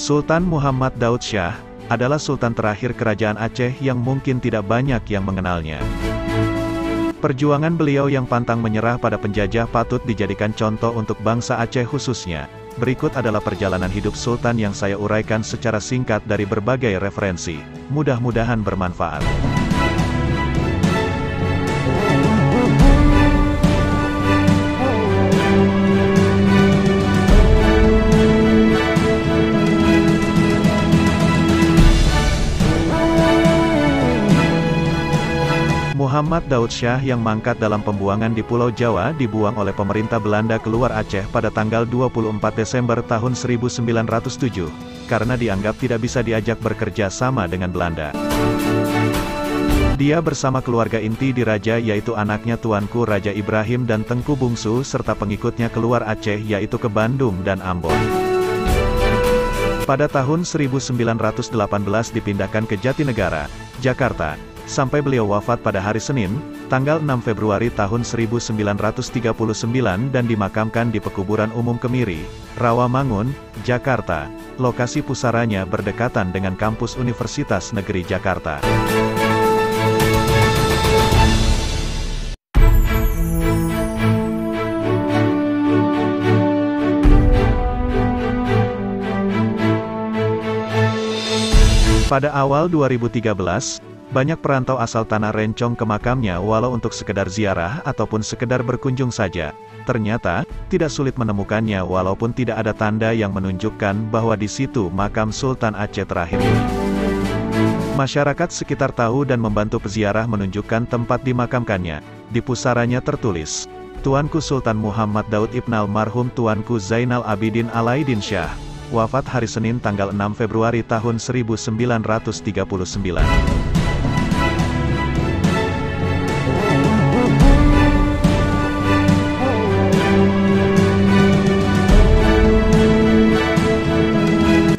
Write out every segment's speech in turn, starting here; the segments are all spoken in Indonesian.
Sultan Muhammad Daud Shah adalah sultan terakhir kerajaan Aceh yang mungkin tidak banyak yang mengenalnya. Perjuangan beliau yang pantang menyerah pada penjajah patut dijadikan contoh untuk bangsa Aceh khususnya. Berikut adalah perjalanan hidup sultan yang saya uraikan secara singkat dari berbagai referensi. Mudah-mudahan bermanfaat. Muhammad Daud Shah yang mangkat dalam pembuangan di Pulau Jawa dibuang oleh pemerintah Belanda keluar Aceh pada tanggal 24 Desember tahun 1907, karena dianggap tidak bisa diajak bekerja sama dengan Belanda. Dia bersama keluarga inti diraja yaitu anaknya Tuanku Raja Ibrahim dan Tengku Bungsu serta pengikutnya keluar Aceh yaitu ke Bandung dan Ambon. Pada tahun 1918 dipindahkan ke Jatinegara, Jakarta, sampai beliau wafat pada hari Senin, tanggal 6 Februari tahun 1939 dan dimakamkan di Pekuburan Umum Kemiri, Rawamangun, Jakarta. Lokasi pusaranya berdekatan dengan kampus Universitas Negeri Jakarta. Pada awal 2013, banyak perantau asal Tanah Rencong ke makamnya walau untuk sekedar ziarah ataupun sekedar berkunjung saja. Ternyata, tidak sulit menemukannya walaupun tidak ada tanda yang menunjukkan bahwa di situ makam Sultan Aceh terakhir ini. Masyarakat sekitar tahu dan membantu peziarah menunjukkan tempat dimakamkannya. Di pusaranya tertulis, Tuanku Sultan Muhammad Daud Ibn almarhum Tuanku Zainal Abidin Alaidin Shah. Wafat hari Senin tanggal 6 Februari tahun 1939.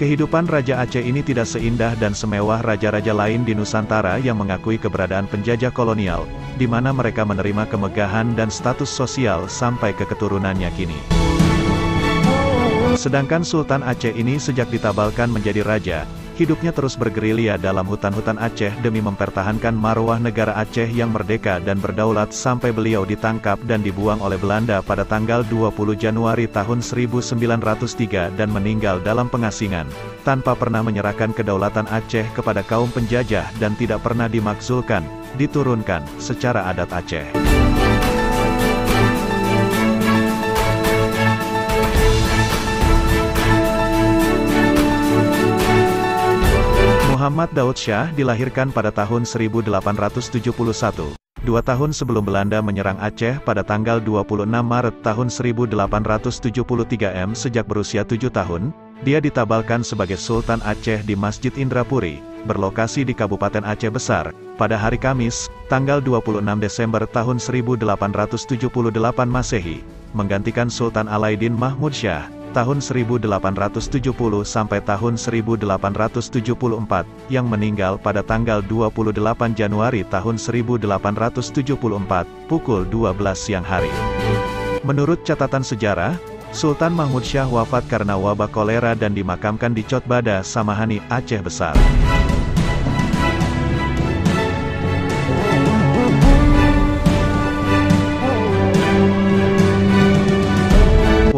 Kehidupan Raja Aceh ini tidak seindah dan semewah raja-raja lain di Nusantara yang mengakui keberadaan penjajah kolonial, di mana mereka menerima kemegahan dan status sosial sampai ke keturunannya kini. Sedangkan Sultan Aceh ini sejak ditabalkan menjadi raja, hidupnya terus bergerilya dalam hutan-hutan Aceh demi mempertahankan marwah negara Aceh yang merdeka dan berdaulat sampai beliau ditangkap dan dibuang oleh Belanda pada tanggal 20 Januari tahun 1903 dan meninggal dalam pengasingan, tanpa pernah menyerahkan kedaulatan Aceh kepada kaum penjajah dan tidak pernah dimakzulkan, diturunkan, secara adat Aceh. Muhammad Daud Shah dilahirkan pada tahun 1871, 2 tahun sebelum Belanda menyerang Aceh pada tanggal 26 Maret tahun 1873 sejak berusia 7 tahun, dia ditabalkan sebagai Sultan Aceh di Masjid Indrapuri, berlokasi di Kabupaten Aceh Besar, pada hari Kamis, tanggal 26 Desember tahun 1878 Masehi, menggantikan Sultan Alaidin Mahmud Shah, tahun 1870 sampai tahun 1874, yang meninggal pada tanggal 28 Januari tahun 1874, pukul 12 siang hari. Menurut catatan sejarah, Sultan Mahmud Shah wafat karena wabah kolera dan dimakamkan di Cotbada, Samahani, Aceh Besar.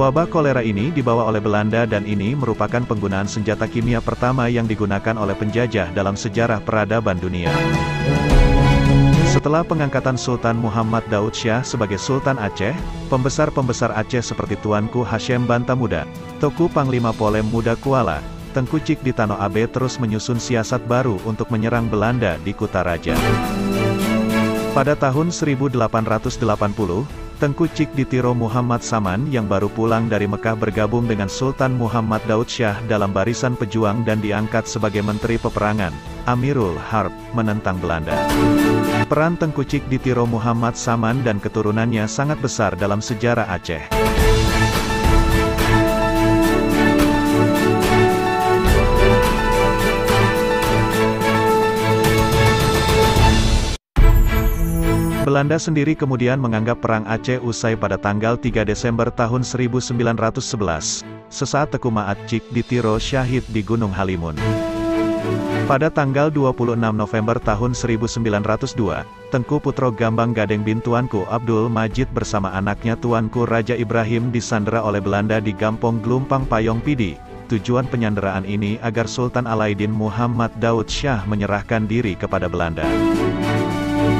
Wabah kolera ini dibawa oleh Belanda dan ini merupakan penggunaan senjata kimia pertama yang digunakan oleh penjajah dalam sejarah peradaban dunia. Setelah pengangkatan Sultan Muhammad Daud Shah sebagai Sultan Aceh, pembesar-pembesar Aceh seperti Tuanku Hasyem Bantamuda, Toku Panglima Polem Muda Kuala, Tengku Cik di Tano Abe terus menyusun siasat baru untuk menyerang Belanda di Kutaraja. Pada tahun 1880, Tengku Cik ditiro Muhammad Saman yang baru pulang dari Mekah bergabung dengan Sultan Muhammad Daud Shah dalam barisan pejuang dan diangkat sebagai Menteri Peperangan, Amirul Harb, menentang Belanda. Peran Tengku Cik ditiro Muhammad Saman dan keturunannya sangat besar dalam sejarah Aceh. Belanda sendiri kemudian menganggap Perang Aceh usai pada tanggal 3 Desember tahun 1911, sesaat Teku Maat Cik Ditiro syahid di Gunung Halimun. Pada tanggal 26 November tahun 1902, Tengku Putro Gambang Gadeng bin Tuanku Abdul Majid bersama anaknya Tuanku Raja Ibrahim disandera oleh Belanda di Gampong Gelumpang Payong Pidi. Tujuan penyanderaan ini agar Sultan Alaidin Muhammad Daud Shah menyerahkan diri kepada Belanda.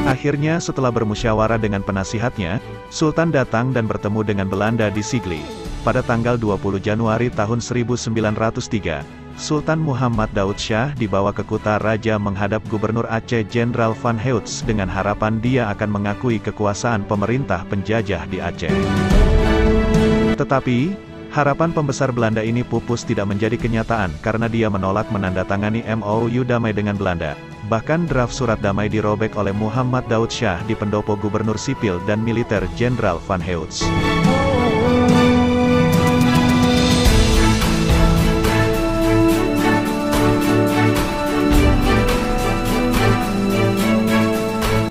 Akhirnya setelah bermusyawarah dengan penasihatnya, Sultan datang dan bertemu dengan Belanda di Sigli. Pada tanggal 20 Januari tahun 1903, Sultan Muhammad Daud Shah dibawa ke Kuta Raja menghadap Gubernur Aceh Jenderal Van Heutz dengan harapan dia akan mengakui kekuasaan pemerintah penjajah di Aceh. Tetapi, harapan pembesar Belanda ini pupus tidak menjadi kenyataan karena dia menolak menandatangani MOU damai dengan Belanda. Bahkan draft surat damai dirobek oleh Muhammad Daud Shah di pendopo Gubernur Sipil dan Militer Jenderal Van Heutz.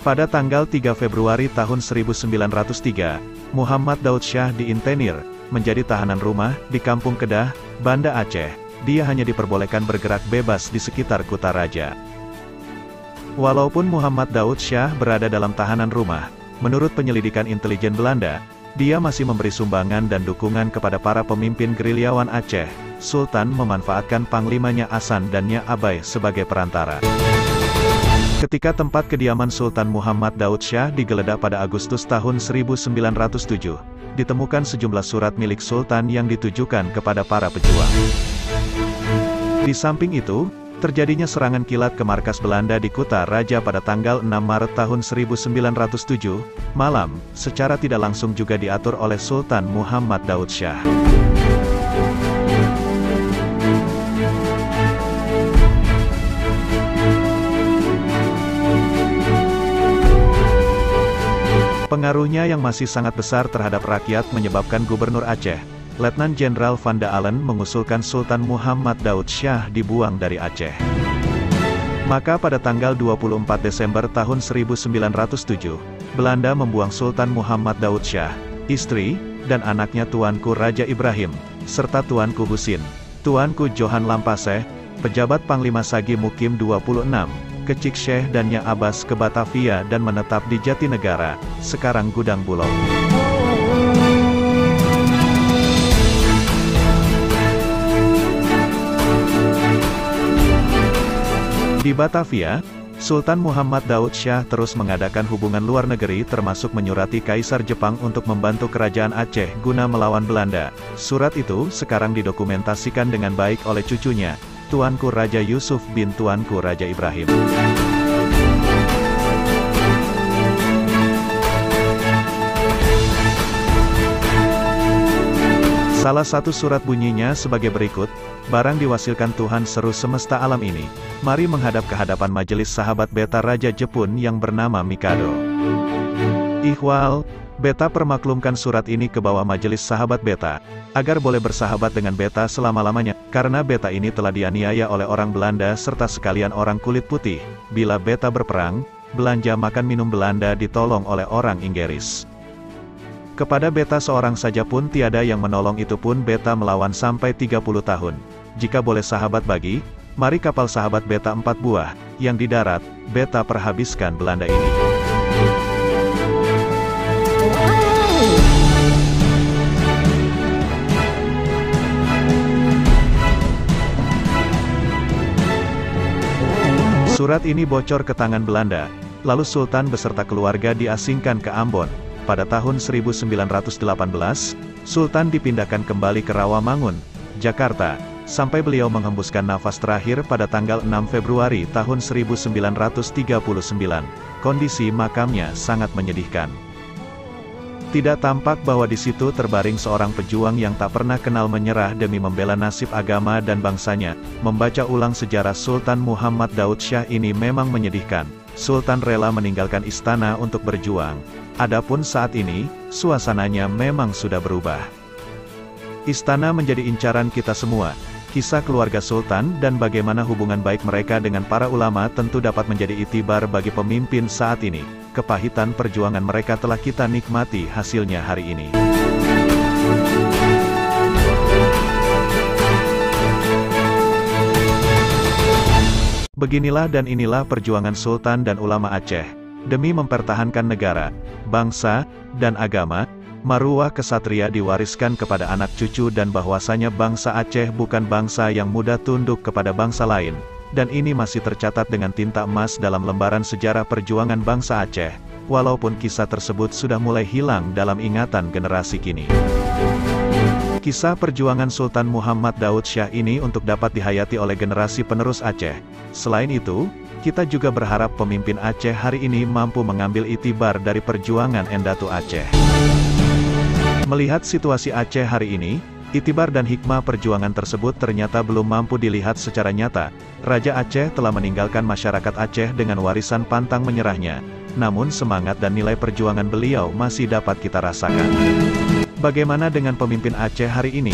Pada tanggal 3 Februari tahun 1903, Muhammad Daud Shah diintenir menjadi tahanan rumah di Kampung Kedah, Banda Aceh. Dia hanya diperbolehkan bergerak bebas di sekitar Kuta Raja. Walaupun Muhammad Daud Shah berada dalam tahanan rumah, menurut penyelidikan intelijen Belanda, dia masih memberi sumbangan dan dukungan kepada para pemimpin gerilyawan Aceh. Sultan memanfaatkan panglimanya Asan dan Nya Abai sebagai perantara. Ketika tempat kediaman Sultan Muhammad Daud Shah digeledah pada Agustus tahun 1907, ditemukan sejumlah surat milik Sultan yang ditujukan kepada para pejuang. Di samping itu, terjadinya serangan kilat ke markas Belanda di Kuta Raja pada tanggal 6 Maret tahun 1907, malam, secara tidak langsung juga diatur oleh Sultan Muhammad Daud Shah. Pengaruhnya yang masih sangat besar terhadap rakyat menyebabkan Gubernur Aceh, Letnan Jenderal Van Dalen mengusulkan Sultan Muhammad Daud Shah dibuang dari Aceh. Maka pada tanggal 24 Desember tahun 1907, Belanda membuang Sultan Muhammad Daud Shah, istri, dan anaknya Tuanku Raja Ibrahim, serta Tuanku Husin, Tuanku Johan Lampaseh, pejabat Panglima Sagi Mukim 26, ke Ciksyeh dan Nya Abbas ke Batavia dan menetap di Jatinegara, sekarang Gudang Bulog. Di Batavia, Sultan Muhammad Daud Shah terus mengadakan hubungan luar negeri termasuk menyurati Kaisar Jepang untuk membantu kerajaan Aceh guna melawan Belanda. Surat itu sekarang didokumentasikan dengan baik oleh cucunya, Tuanku Raja Yusuf bin Tuanku Raja Ibrahim. Salah satu surat bunyinya sebagai berikut, barang diwasilkan Tuhan seru semesta alam ini, mari menghadap ke hadapan majelis sahabat beta Raja Jepun yang bernama Mikado. Ihwal, beta permaklumkan surat ini ke bawah majelis sahabat beta, agar boleh bersahabat dengan beta selama-lamanya, karena beta ini telah dianiaya oleh orang Belanda serta sekalian orang kulit putih. Bila beta berperang, belanja makan minum Belanda ditolong oleh orang Inggris. Kepada beta seorang saja pun tiada yang menolong, itu pun beta melawan sampai 30 tahun. Jika boleh sahabat bagi, mari kapal sahabat beta 4 buah, yang di darat, beta perhabiskan Belanda ini. Surat ini bocor ke tangan Belanda, lalu Sultan beserta keluarga diasingkan ke Ambon. Pada tahun 1918, Sultan dipindahkan kembali ke Rawamangun, Jakarta, sampai beliau menghembuskan nafas terakhir pada tanggal 6 Februari tahun 1939. Kondisi makamnya sangat menyedihkan. Tidak tampak bahwa di situ terbaring seorang pejuang yang tak pernah kenal menyerah demi membela nasib agama dan bangsanya. Membaca ulang sejarah Sultan Muhammad Daud Shah ini memang menyedihkan. Sultan rela meninggalkan istana untuk berjuang. Adapun saat ini, suasananya memang sudah berubah. Istana menjadi incaran kita semua. Kisah keluarga Sultan dan bagaimana hubungan baik mereka dengan para ulama tentu dapat menjadi itibar bagi pemimpin saat ini. kepahitan perjuangan mereka telah kita nikmati hasilnya hari ini. Beginilah dan inilah perjuangan Sultan dan ulama Aceh, demi mempertahankan negara, bangsa, dan agama. Maruah kesatria diwariskan kepada anak cucu dan bahwasanya bangsa Aceh bukan bangsa yang mudah tunduk kepada bangsa lain, dan ini masih tercatat dengan tinta emas dalam lembaran sejarah perjuangan bangsa Aceh, walaupun kisah tersebut sudah mulai hilang dalam ingatan generasi kini. Kisah perjuangan Sultan Muhammad Daud Shah ini untuk dapat dihayati oleh generasi penerus Aceh. Selain itu, kita juga berharap pemimpin Aceh hari ini mampu mengambil itibar dari perjuangan Endatu Aceh. Melihat situasi Aceh hari ini, itibar dan hikmah perjuangan tersebut ternyata belum mampu dilihat secara nyata. Raja Aceh telah meninggalkan masyarakat Aceh dengan warisan pantang menyerahnya, namun semangat dan nilai perjuangan beliau masih dapat kita rasakan. Bagaimana dengan pemimpin Aceh hari ini?